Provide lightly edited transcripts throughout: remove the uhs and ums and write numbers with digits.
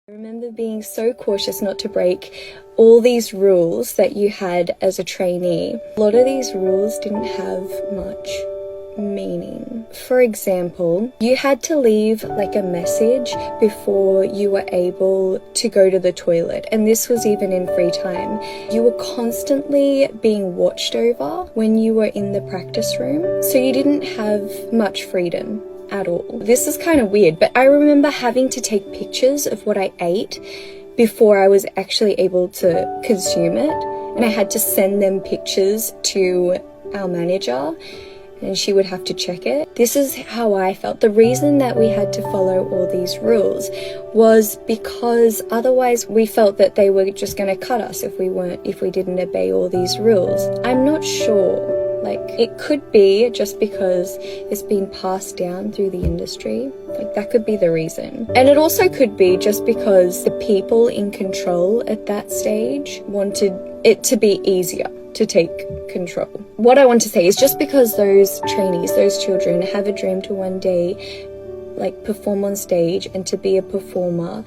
I remember being so cautious not to break all these rules that you had as a trainee. A lot of these rules didn't have much meaning. For example, you had to leave like a message before you were able to go to the toilet, and this was even in free time. You were constantly being watched over when you were in the practice room, so you didn't have much freedom at all. This is kind of weird, but I remember having to take pictures of what I ate before I was actually able to consume it, and I had to send them pictures to our manager and she would have to check it. This is how I felt. The reason that we had to follow all these rules was because otherwise we felt that they were just going to cut us if we didn't obey all these rules. I'm not sure. Like, it could be just because it's been passed down through the industry. Like, that could be the reason. And it also could be just because the people in control at that stage wanted it to be easier to take control. What I want to say is just because those trainees, those children have a dream to one day like perform on stage and to be a performer,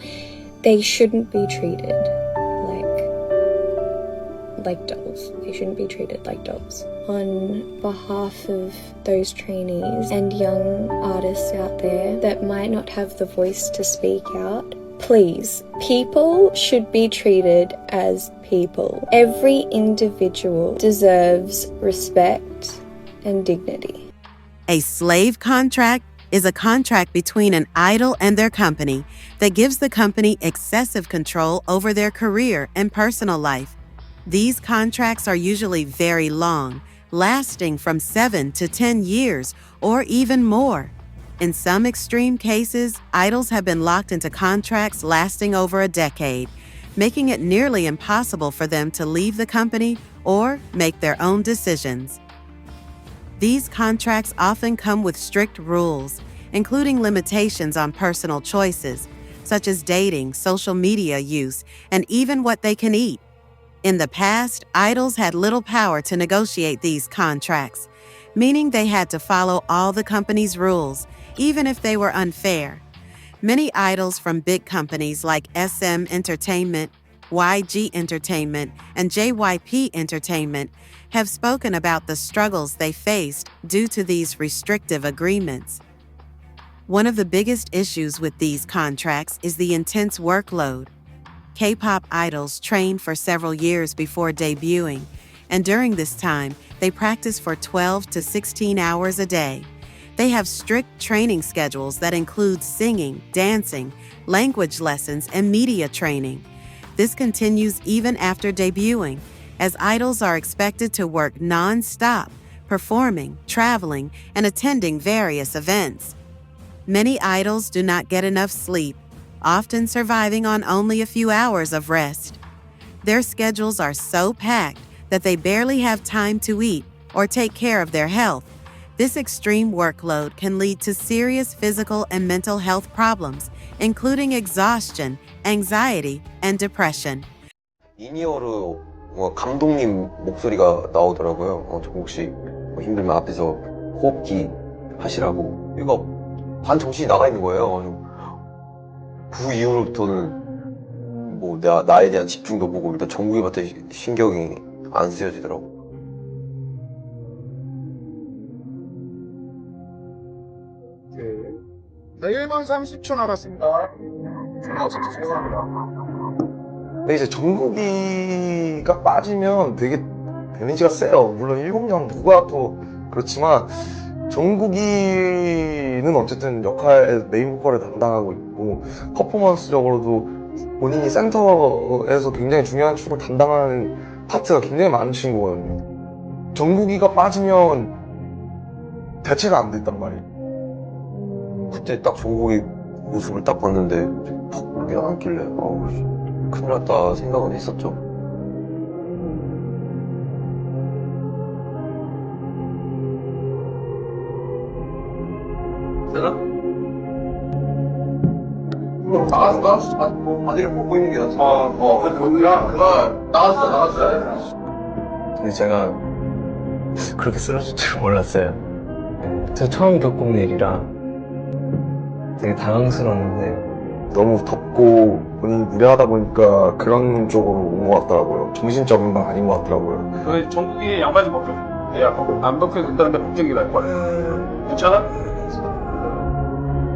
they shouldn't be treated like dolls. They shouldn't be treated like dolls. On behalf of those trainees and young artists out there that might not have the voice to speak out, please, people should be treated as people. Every individual deserves respect and dignity. A slave contract is a contract between an idol and their company that gives the company excessive control over their career and personal life. These contracts are usually very long, lasting from 7 to 10 years or even more. In some extreme cases, idols have been locked into contracts lasting over a decade, making it nearly impossible for them to leave the company or make their own decisions. These contracts often come with strict rules, including limitations on personal choices, such as dating, social media use, and even what they can eat. In the past, idols had little power to negotiate these contracts, meaning they had to follow all the company's rules, even if they were unfair. Many idols from big companies like SM Entertainment, YG Entertainment, and JYP Entertainment have spoken about the struggles they faced due to these restrictive agreements. One of the biggest issues with these contracts is the intense workload. K-pop idols train for several years before debuting, and during this time, they practice for 12 to 16 hours a day. They have strict training schedules that include singing, dancing, language lessons, and media training. This continues even after debuting, as idols are expected to work non-stop, performing, traveling, and attending various events. Many idols do not get enough sleep, often surviving on only a few hours of rest. Their schedules are so packed that they barely have time to eat or take care of their health. This extreme workload can lead to serious physical and mental health problems, including exhaustion, anxiety, and depression. 이니어로 감독님 목소리가 나오더라고요. 정국 씨 힘들면 앞에서 호흡기 하시라고. 이거 반 정신이 나가 있는 거예요. 그 이후로부터는 나에 대한 집중도 보고 일단 정국이한테 신경이 안 쓰여지더라고. 네, 1분 30초 남았습니다. 근데 이제 정국이가 빠지면 되게 데미지가 세요. 물론 7명 누가 또 그렇지만 정국이는 어쨌든 역할 메인 보컬을 담당하고 있고 퍼포먼스적으로도 본인이 센터에서 굉장히 중요한 축을 담당하는 파트가 굉장히 많은 친구거든요. 정국이가 빠지면 대체가 안 됐단 말이에요. 그때 딱 정국이 모습을 딱 봤는데 퍽 깨어났길래 큰일 났다 생각은 했었죠. 되나? 나갔어. 바지를 벗고 있는 게 낫어. 나갔어. 근데 제가 그렇게 쓰러질 줄 몰랐어요. 제가 처음 겪은 일이라 되게 당황스러웠는데 너무 덥고 본인이 무례하다 보니까 그런 쪽으로 온 것 같더라고요. 정신적인 건 아닌 것 같더라고요. 그 전국에 양말 좀 벗겨. 안 벗겨도 된다는데 걱정이 날 거야. 괜찮아?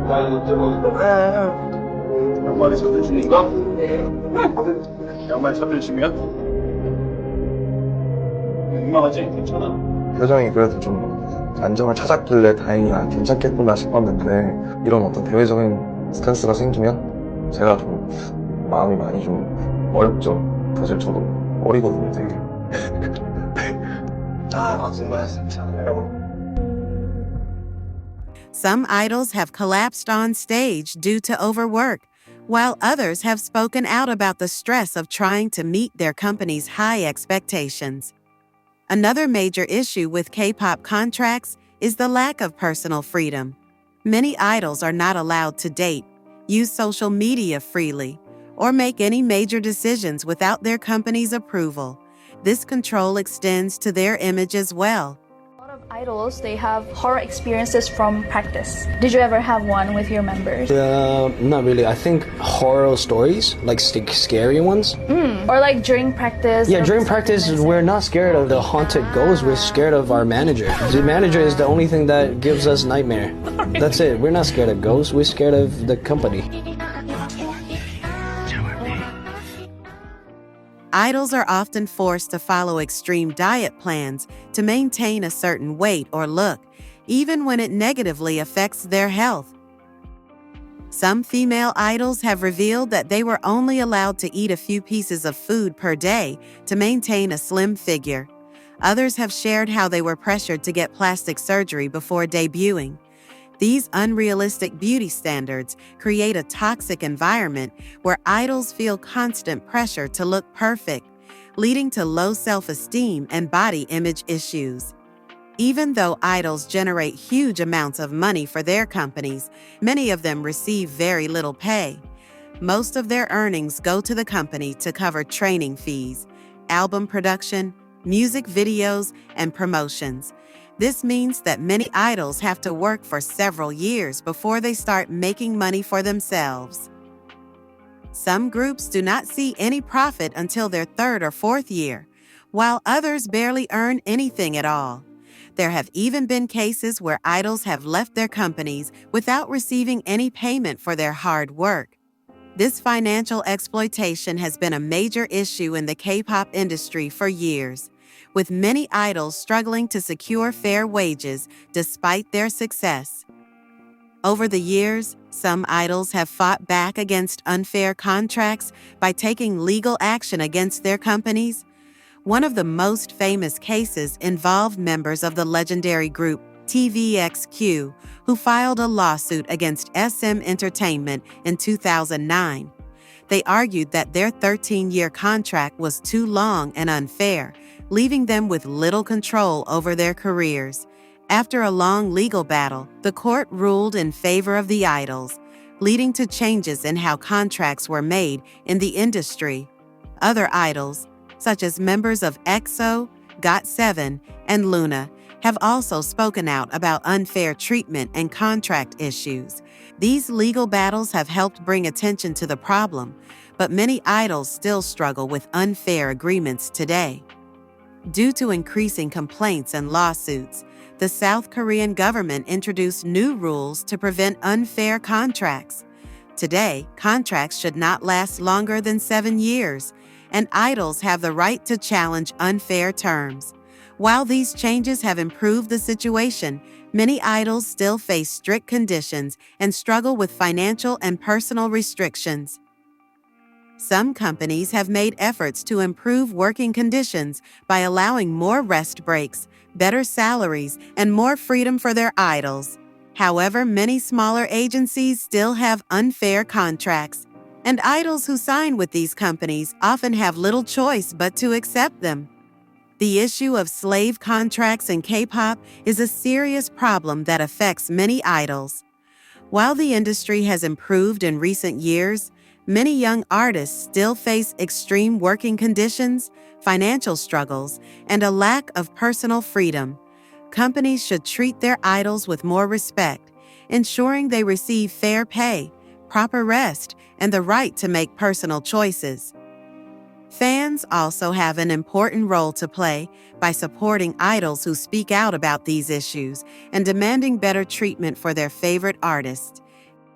나 이거 뜨거워. 양말이 찾아주니까? 양말 찾아주면? 민망하지? 괜찮아? 표정이 그래도 좀 안정을 찾았길래 다행이야 괜찮겠구나 싶었는데 이런 어떤 대외적인 스트레스가 생기면 제가 좀 마음이 많이 좀 어렵죠. 사실 저도 어리거든요 되게. 정말 진짜. Some idols have collapsed on stage due to overwork, while others have spoken out about the stress of trying to meet their company's high expectations. Another major issue with K-pop contracts is the lack of personal freedom. Many idols are not allowed to date, use social media freely, or make any major decisions without their company's approval. This control extends to their image as well. A lot of idols, they have horror experiences from practice. Did you ever have one with your members? Not really. I think horror stories, like scary ones. Or like during practice? Yeah, during practice, we're not scared of the haunted ghost. We're scared of our manager. The manager is the only thing that gives us nightmare. That's it. We're not scared of ghosts. We're scared of the company. Idols are often forced to follow extreme diet plans to maintain a certain weight or look, even when it negatively affects their health. Some female idols have revealed that they were only allowed to eat a few pieces of food per day to maintain a slim figure. Others have shared how they were pressured to get plastic surgery before debuting. These unrealistic beauty standards create a toxic environment where idols feel constant pressure to look perfect, leading to low self-esteem and body image issues. Even though idols generate huge amounts of money for their companies, many of them receive very little pay. Most of their earnings go to the company to cover training fees, album production, music videos, and promotions. This means that many idols have to work for several years before they start making money for themselves. Some groups do not see any profit until their third or fourth year, while others barely earn anything at all. There have even been cases where idols have left their companies without receiving any payment for their hard work. This financial exploitation has been a major issue in the K-pop industry for years, with many idols struggling to secure fair wages despite their success. Over the years, some idols have fought back against unfair contracts by taking legal action against their companies. One of the most famous cases involved members of the legendary group TVXQ, who filed a lawsuit against SM Entertainment in 2009. They argued that their 13-year contract was too long and unfair, leaving them with little control over their careers. After a long legal battle, the court ruled in favor of the idols, leading to changes in how contracts were made in the industry. Other idols, such as members of EXO, GOT7, and Luna, have also spoken out about unfair treatment and contract issues. These legal battles have helped bring attention to the problem, but many idols still struggle with unfair agreements today. Due to increasing complaints and lawsuits, the South Korean government introduced new rules to prevent unfair contracts. Today, contracts should not last longer than 7 years, and idols have the right to challenge unfair terms. While these changes have improved the situation, many idols still face strict conditions and struggle with financial and personal restrictions. Some companies have made efforts to improve working conditions by allowing more rest breaks, better salaries, and more freedom for their idols. However, many smaller agencies still have unfair contracts, and idols who sign with these companies often have little choice but to accept them. The issue of slave contracts in K-pop is a serious problem that affects many idols. While the industry has improved in recent years, many young artists still face extreme working conditions, financial struggles, and a lack of personal freedom. Companies should treat their idols with more respect, ensuring they receive fair pay, proper rest, and the right to make personal choices. Fans also have an important role to play by supporting idols who speak out about these issues and demanding better treatment for their favorite artists.